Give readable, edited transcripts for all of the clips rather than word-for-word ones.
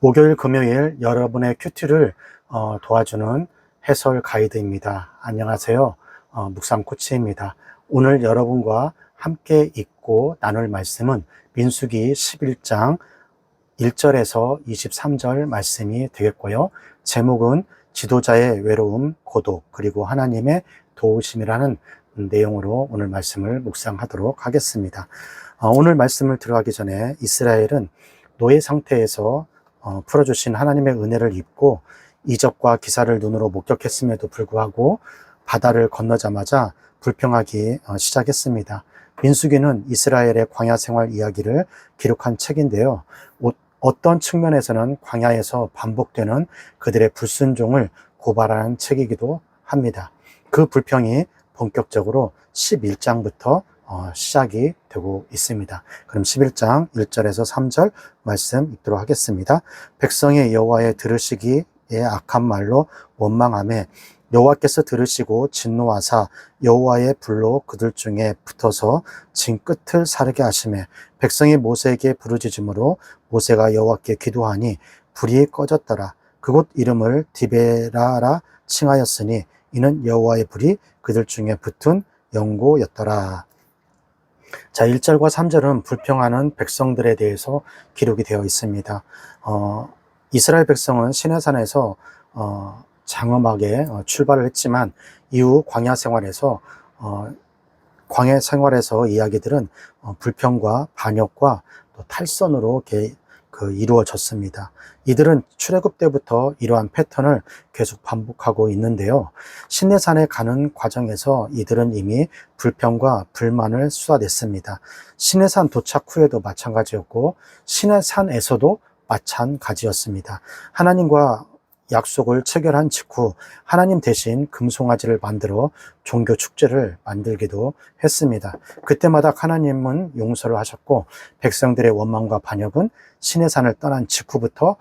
목요일, 금요일 여러분의 큐티를 도와주는 해설 가이드입니다. 안녕하세요. 묵상 코치입니다. 오늘 여러분과 함께 읽고 나눌 말씀은 민수기 11장 1절에서 23절 말씀이 되겠고요. 제목은 지도자의 외로움, 고독, 그리고 하나님의 도우심이라는 내용으로 오늘 말씀을 묵상하도록 하겠습니다. 오늘 말씀을 들어가기 전에 이스라엘은 노예 상태에서 풀어주신 하나님의 은혜를 입고 이적과 기사를 눈으로 목격했음에도 불구하고 바다를 건너자마자 불평하기 시작했습니다. 민수기는 이스라엘의 광야 생활 이야기를 기록한 책인데요. 어떤 측면에서는 광야에서 반복되는 그들의 불순종을 고발하는 책이기도 합니다. 그 불평이 본격적으로 11장부터 시작이 되고 있습니다. 그럼 11장 1절에서 3절 말씀 읽도록 하겠습니다. 백성이 여호와의 들으시기에 악한 말로 원망하며 여호와께서 들으시고 진노하사 여호와의 불로 그들 중에 붙어서 진 끝을 사르게 하시며 백성이 모세에게 부르짖음으로 모세가 여호와께 기도하니 불이 꺼졌더라. 그곳 이름을 디베라라 칭하였으니 이는 여호와의 불이 그들 중에 붙은 영고였더라. 자, 1절과 3절은 불평하는 백성들에 대해서 기록이 되어 있습니다. 이스라엘 백성은 시내산에서 장엄하게 출발을 했지만 이후 광야 생활에서 이야기들은 불평과 반역과 또 탈선으로 이루어졌습니다. 이들은 출애굽 때부터 이러한 패턴을 계속 반복하고 있는데요. 시내산에 가는 과정에서 이들은 이미 불평과 불만을 쏟아냈습니다. 시내산 도착 후에도 마찬가지였고 시내산에서도 마찬가지였습니다. 하나님과 약속을 체결한 직후 하나님 대신 금송아지를 만들어 종교 축제를 만들기도 했습니다. 그때마다 하나님은 용서를 하셨고 백성들의 원망과 반역은 시내산을 떠난 직후부터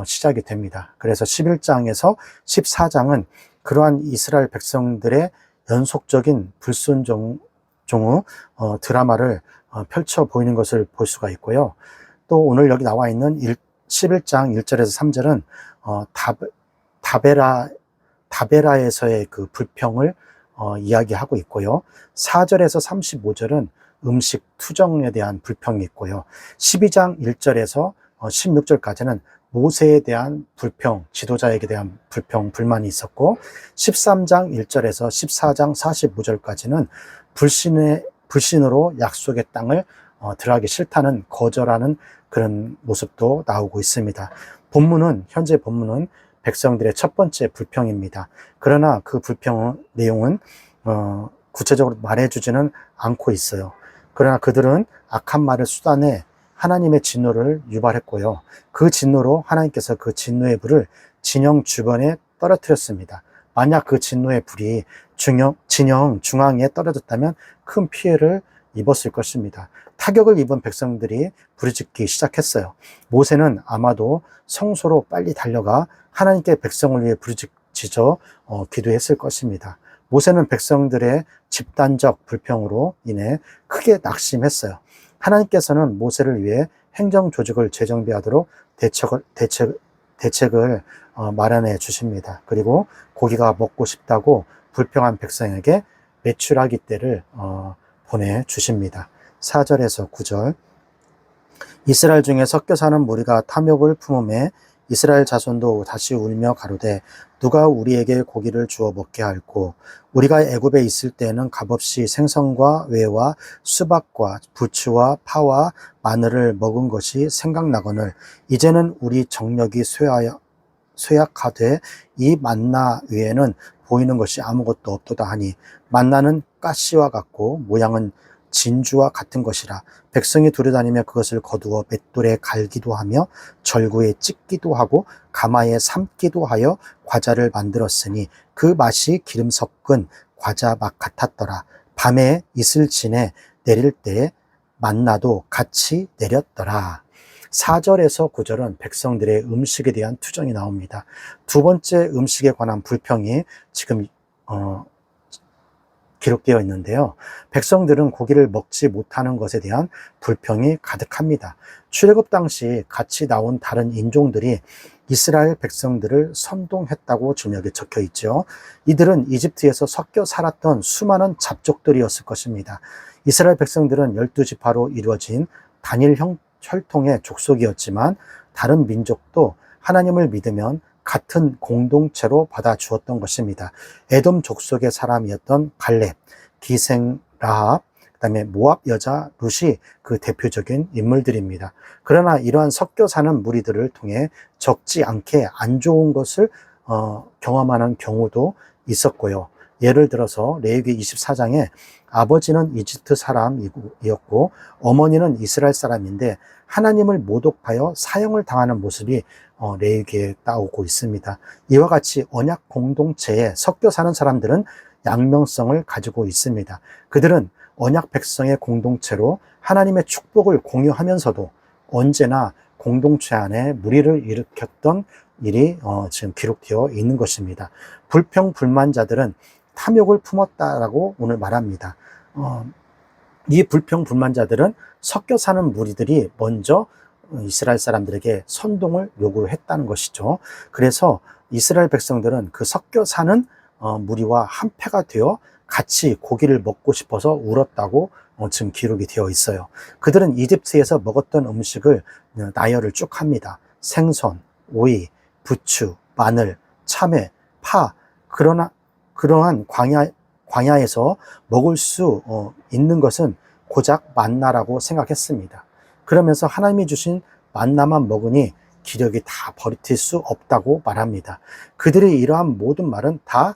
시작이 됩니다. 그래서 11장에서 14장은 그러한 이스라엘 백성들의 연속적인 불순종의 드라마를 펼쳐 보이는 것을 볼 수가 있고요. 또 오늘 여기 나와 있는 11장 1절에서 3절은 다베라에서의 그 불평을 이야기하고 있고요. 4절에서 35절은 음식 투정에 대한 불평이 있고요. 12장 1절에서 16절까지는 모세에 대한 불평, 지도자에게 대한 불평, 불만이 있었고 13장 1절에서 14장 45절까지는 불신으로 약속의 땅을 들어가기 싫다는 거절하는 그런 모습도 나오고 있습니다. 현재 본문은 백성들의 첫 번째 불평입니다. 그러나 그 불평 내용은 구체적으로 말해주지는 않고 있어요. 그러나 그들은 악한 말을 쏟아내 하나님의 진노를 유발했고요. 그 진노로 하나님께서 그 진노의 불을 진영 주변에 떨어뜨렸습니다. 만약 그 진노의 불이 진영 중앙에 떨어졌다면 큰 피해를 입었을 것입니다. 타격을 입은 백성들이 부르짖기 시작했어요. 모세는 아마도 성소로 빨리 달려가 하나님께 백성을 위해 부르짖어 기도했을 것입니다. 모세는 백성들의 집단적 불평으로 인해 크게 낙심했어요. 하나님께서는 모세를 위해 행정 조직을 재정비하도록 대책을 마련해 주십니다. 그리고 고기가 먹고 싶다고 불평한 백성에게 메추라기 떼를 보내주십니다. 4절에서 9절 이스라엘 중에 섞여 사는 무리가 탐욕을 품음에 이스라엘 자손도 다시 울며 가로되 누가 우리에게 고기를 주어 먹게 할꼬 우리가 애굽에 있을 때에는 값없이 생선과 외와 수박과 부추와 파와 마늘을 먹은 것이 생각나거늘 이제는 우리 정력이 쇠약하되 이 만나 외에는 보이는 것이 아무것도 없도다 하니 만나는 가시와 같고 모양은 진주와 같은 것이라 백성이 두려다니며 그것을 거두어 맷돌에 갈기도 하며 절구에 찢기도 하고 가마에 삶기도 하여 과자를 만들었으니 그 맛이 기름 섞은 과자 맛 같았더라. 밤에 이슬진에 내릴 때 만나도 같이 내렸더라. 4절에서 9절은 백성들의 음식에 대한 투정이 나옵니다. 두 번째 음식에 관한 불평이 지금 기록되어 있는데요. 백성들은 고기를 먹지 못하는 것에 대한 불평이 가득합니다. 출애굽 당시 같이 나온 다른 인종들이 이스라엘 백성들을 선동했다고 저녁에 적혀 있죠. 이들은 이집트에서 섞여 살았던 수많은 잡족들이었을 것입니다. 이스라엘 백성들은 12지파로 이루어진 단일 혈통의 족속이었지만 다른 민족도 하나님을 믿으면 같은 공동체로 받아주었던 것입니다. 에돔 족속의 사람이었던 갈렙, 기생 라합, 그다음에 모압 여자 룻이 그 대표적인 인물들입니다. 그러나 이러한 섞여 사는 무리들을 통해 적지 않게 안 좋은 것을 경험하는 경우도 있었고요. 예를 들어서 레위기 24장에 아버지는 이집트 사람이었고 어머니는 이스라엘 사람인데 하나님을 모독하여 사형을 당하는 모습이 레위기에 나오고 있습니다. 이와 같이 언약 공동체에 섞여 사는 사람들은 양면성을 가지고 있습니다. 그들은 언약 백성의 공동체로 하나님의 축복을 공유하면서도 언제나 공동체 안에 무리를 일으켰던 일이 지금 기록되어 있는 것입니다. 불평불만자들은 탐욕을 품었다라고 오늘 말합니다. 이 불평불만자들은 섞여 사는 무리들이 먼저 이스라엘 사람들에게 선동을 요구했다는 것이죠. 그래서 이스라엘 백성들은 그 섞여 사는 무리와 한패가 되어 같이 고기를 먹고 싶어서 울었다고 지금 기록이 되어 있어요. 그들은 이집트에서 먹었던 음식을 나열을 쭉 합니다. 생선, 오이, 부추, 마늘, 참외, 파. 그러한 광야에서 먹을 수 있는 것은 고작 만나라고 생각했습니다. 그러면서 하나님이 주신 만나만 먹으니 기력이 다 버틸 수 없다고 말합니다. 그들의 이러한 모든 말은 다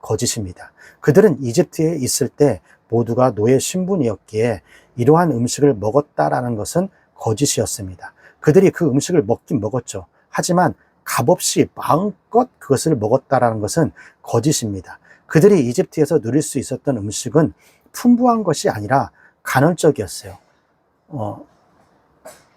거짓입니다. 그들은 이집트에 있을 때 모두가 노예 신분이었기에 이러한 음식을 먹었다라는 것은 거짓이었습니다. 그들이 그 음식을 먹긴 먹었죠. 하지만 값없이 마음껏 그것을 먹었다라는 것은 거짓입니다. 그들이 이집트에서 누릴 수 있었던 음식은 풍부한 것이 아니라 간헐적이었어요.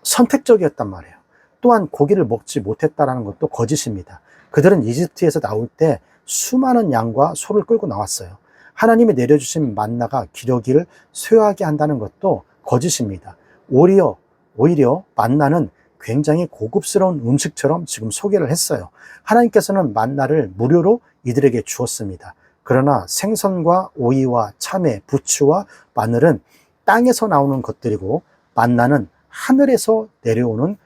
선택적이었단 말이에요. 또한 고기를 먹지 못했다라는 것도 거짓입니다. 그들은 이집트에서 나올 때 수많은 양과 소를 끌고 나왔어요. 하나님이 내려주신 만나가 기러기를 쇠하게 한다는 것도 거짓입니다. 오히려 만나는 굉장히 고급스러운 음식처럼 지금 소개를 했어요. 하나님께서는 만나를 무료로 이들에게 주었습니다. 그러나 생선과 오이와 참외, 부추와 마늘은 땅에서 나오는 것들이고 만나는 하늘에서 내려오는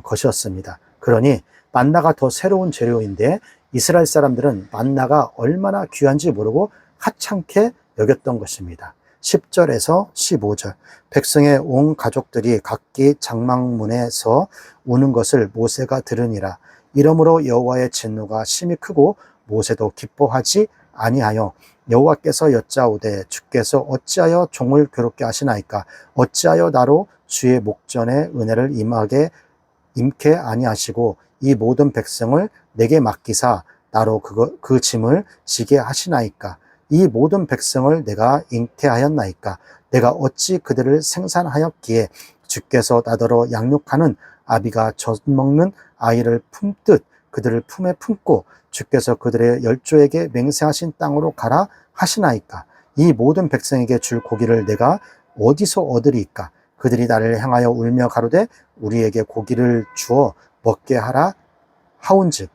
것이었습니다. 그러니 만나가 더 새로운 재료인데 이스라엘 사람들은 만나가 얼마나 귀한지 모르고 하찮게 여겼던 것입니다. 10절에서 15절 백성의 온 가족들이 각기 장막문에서 우는 것을 모세가 들으니라. 이러므로 여호와의 진노가 심히 크고 모세도 기뻐하지 아니하여 여호와께서 여짜오되 주께서 어찌하여 종을 괴롭게 하시나이까? 어찌하여 나로 주의 목전에 은혜를 임케 아니하시고 이 모든 백성을 내게 맡기사 나로 그 짐을 지게 하시나이까? 이 모든 백성을 내가 잉태하였나이까? 내가 어찌 그들을 생산하였기에 주께서 나더러 양육하는 아비가 젖먹는 아이를 품듯 그들을 품에 품고 주께서 그들의 열조에게 맹세하신 땅으로 가라 하시나이까? 이 모든 백성에게 줄 고기를 내가 어디서 얻으리이까? 그들이 나를 향하여 울며 가로되 우리에게 고기를 주어 먹게 하라 하온즉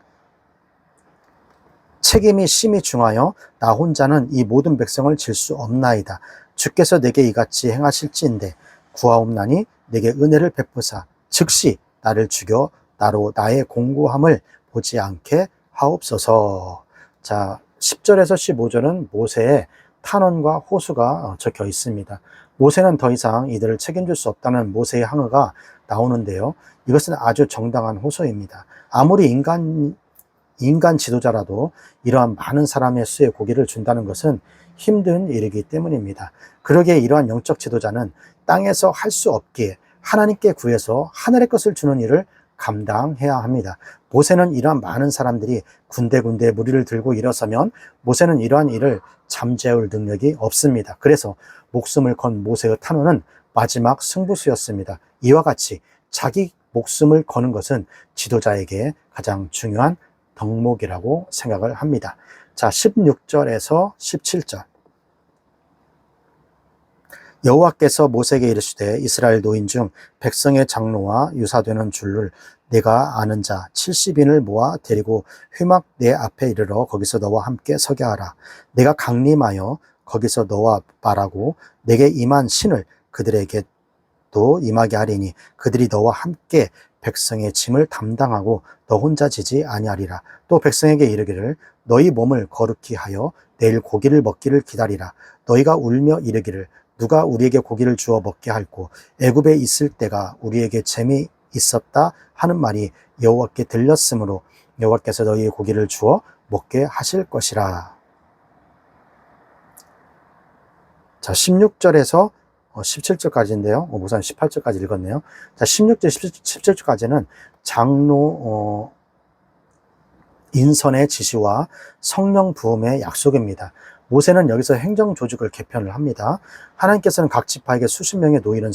책임이 심히 중하여 나 혼자는 이 모든 백성을 질 수 없나이다. 주께서 내게 이같이 행하실지인데 구하옵나니 내게 은혜를 베푸사 즉시 나를 죽여 나로 나의 공고함을 보지 않게 하옵소서. 자, 10절에서 15절은 모세의 탄원과 호소가 적혀 있습니다. 모세는 더 이상 이들을 책임질 수 없다는 모세의 항의가 나오는데요. 이것은 아주 정당한 호소입니다. 아무리 인간 지도자라도 이러한 많은 사람의 수의 고기를 준다는 것은 힘든 일이기 때문입니다. 그러기에 이러한 영적 지도자는 땅에서 할 수 없기에 하나님께 구해서 하늘의 것을 주는 일을 감당해야 합니다. 모세는 이러한 많은 사람들이 군데군데 무리를 들고 일어서면 모세는 이러한 일을 잠재울 능력이 없습니다. 그래서 목숨을 건 모세의 탄원은 마지막 승부수였습니다. 이와 같이 자기 목숨을 거는 것은 지도자에게 가장 중요한 덕목이라고 생각을 합니다. 자, 16절에서 17절. 여호와께서 모세에게 이르시되 이스라엘 노인 중 백성의 장로와 유사되는 줄을 내가 아는 자 70인을 모아 데리고 회막 내 앞에 이르러 거기서 너와 함께 서게 하라. 내가 강림하여 거기서 너와 말하고 내게 임한 신을 그들에게도 임하게 하리니 그들이 너와 함께 백성의 짐을 담당하고 너 혼자 지지 아니하리라. 또 백성에게 이르기를 너희 몸을 거룩히 하여 내일 고기를 먹기를 기다리라. 너희가 울며 이르기를 누가 우리에게 고기를 주어 먹게 할꼬 애굽에 있을 때가 우리에게 재미 있었다 하는 말이 여호와께 들렸으므로 여호와께서 너희의 고기를 주어 먹게 하실 것이라. 자, 16절에서 17절까지인데요. 우선 18절까지 읽었네요. 자, 16절, 17절까지는 장로 인선의 지시와 성령 부음의 약속입니다. 모세는 여기서 행정 조직을 개편을 합니다. 하나님께서는 각 지파에게 수십 명의 노인을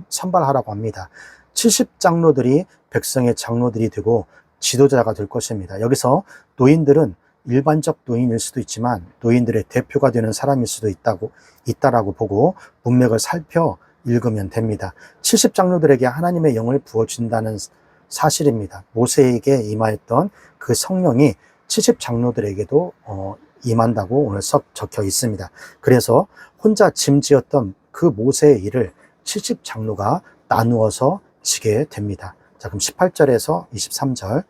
선발하라고 합니다. 70장로들이 백성의 장로들이 되고 지도자가 될 것입니다. 여기서 노인들은 일반적 노인일 수도 있지만 노인들의 대표가 되는 사람일 수도 있다라고 보고 문맥을 살펴 읽으면 됩니다. 70장로들에게 하나님의 영을 부어준다는 사실입니다. 모세에게 임하였던 그 성령이 70장로들에게도 임한다고 오늘 적혀 있습니다. 그래서 혼자 짐지었던 그 모세의 일을 70장로가 나누어서 지게 됩니다. 자, 그럼 18절에서 23절.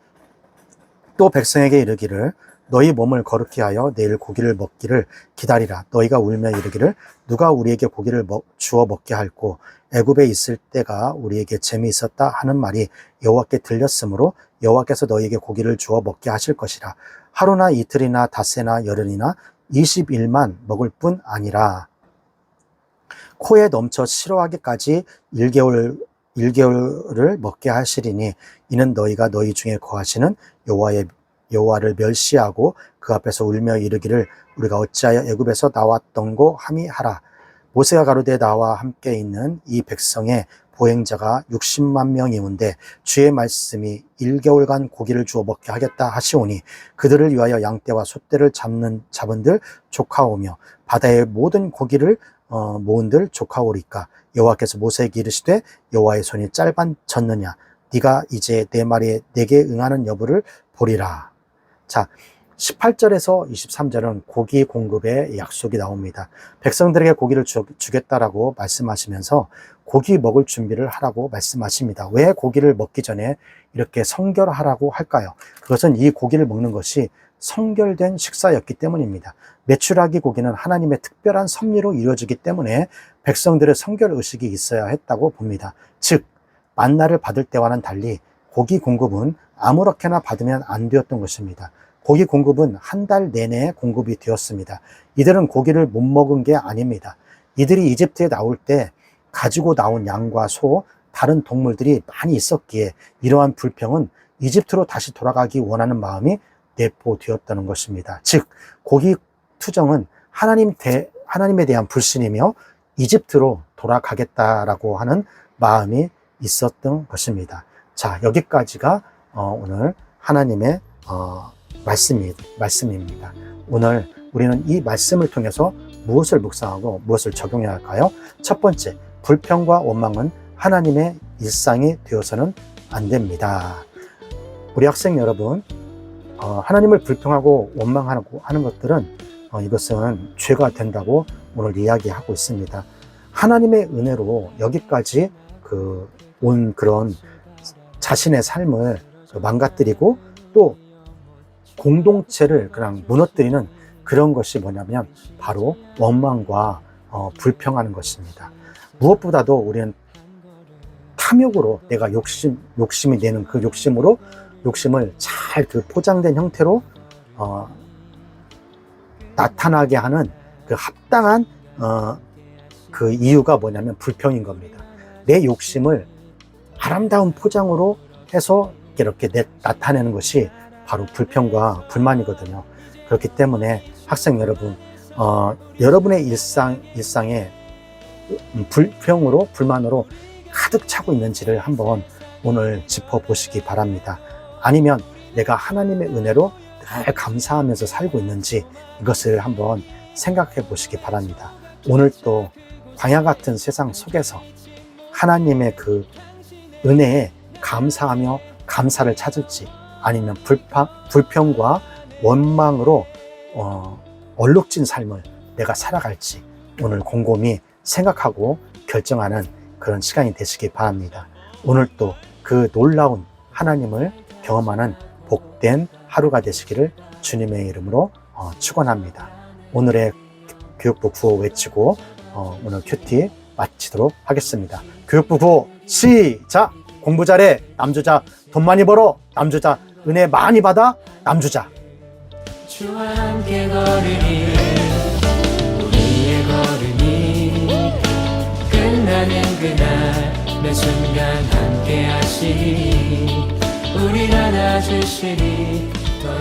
또 백성에게 이르기를 너희 몸을 거룩히 하여 내일 고기를 먹기를 기다리라. 너희가 울며 이르기를 누가 우리에게 고기를 주어 먹게 할꼬 애굽에 있을 때가 우리에게 재미있었다 하는 말이 여호와께 들렸으므로 여호와께서 너희에게 고기를 주어 먹게 하실 것이라. 하루나 이틀이나 닷새나 열흘이나 20일만 먹을 뿐 아니라 코에 넘쳐 싫어하기까지 1개월을 먹게 하시리니 이는 너희가 너희 중에 거하시는 여호와를 멸시하고 그 앞에서 울며 이르기를 우리가 어찌하여 애굽에서 나왔던고 함이 하라. 모세가 가로되 나와 함께 있는 이 백성의 보행자가 60만 명이온데 주의 말씀이 1개월간 고기를 주어 먹게 하겠다 하시오니 그들을 위하여 양떼와 소떼를 잡은들 조카오며 바다의 모든 고기를 모은들 조카오리까. 여호와께서 모세에게 이르시되 여호와의 손이 짧아졌느냐 네가 이제 내 말에 내게 응하는 여부를 보리라. 자, 18절에서 23절은 고기 공급의 약속이 나옵니다. 백성들에게 고기를 주겠다라고 말씀하시면서 고기 먹을 준비를 하라고 말씀하십니다. 왜 고기를 먹기 전에 이렇게 성결하라고 할까요? 그것은 이 고기를 먹는 것이 성결된 식사였기 때문입니다. 메추라기 고기는 하나님의 특별한 섭리로 이루어지기 때문에 백성들의 성결 의식이 있어야 했다고 봅니다. 즉, 만나를 받을 때와는 달리 고기 공급은 아무렇게나 받으면 안 되었던 것입니다. 고기 공급은 한 달 내내 공급이 되었습니다. 이들은 고기를 못 먹은 게 아닙니다. 이들이 이집트에 나올 때 가지고 나온 양과 소, 다른 동물들이 많이 있었기에 이러한 불평은 이집트로 다시 돌아가기 원하는 마음이 내포되었다는 것입니다. 즉, 고기 투정은 하나님에 대한 불신이며 이집트로 돌아가겠다라고 하는 마음이 있었던 것입니다. 자, 여기까지가 오늘 하나님의 말씀입니다. 오늘 우리는 이 말씀을 통해서 무엇을 묵상하고 무엇을 적용해야 할까요? 첫 번째, 불평과 원망은 하나님의 일상이 되어서는 안 됩니다. 우리 학생 여러분, 하나님을 불평하고 원망하고 하는 것들은 이것은 죄가 된다고 오늘 이야기하고 있습니다. 하나님의 은혜로 여기까지 온 그런 자신의 삶을 망가뜨리고 또 공동체를 그냥 무너뜨리는 그런 것이 뭐냐면 바로 원망과 불평하는 것입니다. 무엇보다도 우리는 탐욕으로 내가 욕심이 되는 그 욕심을 잘 포장된 형태로 나타나게 하는 그 합당한 그 이유가 뭐냐면 불평인 겁니다. 내 욕심을 아름다운 포장으로 해서 이렇게 나타내는 것이 바로 불평과 불만이거든요. 그렇기 때문에 학생 여러분, 여러분의 일상에 불평으로 불만으로 가득 차고 있는지를 한번 오늘 짚어보시기 바랍니다. 아니면 내가 하나님의 은혜로 늘 감사하면서 살고 있는지 이것을 한번 생각해 보시기 바랍니다. 오늘 또 광야 같은 세상 속에서 하나님의 그 은혜에 감사하며 감사를 찾을지, 아니면 불평과 원망으로 얼룩진 삶을 내가 살아갈지 오늘 곰곰이 생각하고 결정하는 그런 시간이 되시기 바랍니다. 오늘 또 그 놀라운 하나님을 경험하는 복된 하루가 되시기를 주님의 이름으로 축원합니다. 오늘의 교육부 구호 외치고 오늘 큐티 마치도록 하겠습니다. 교육부 구호 시작! 공부 잘해 남주자, 돈 많이 벌어 남주자, 은혜 많이 받아 남주자. 주와 함께 걸으니 우리의 걸음이 끝나는 그날 매 순간 함께 하시니 우리를 안아주시니 더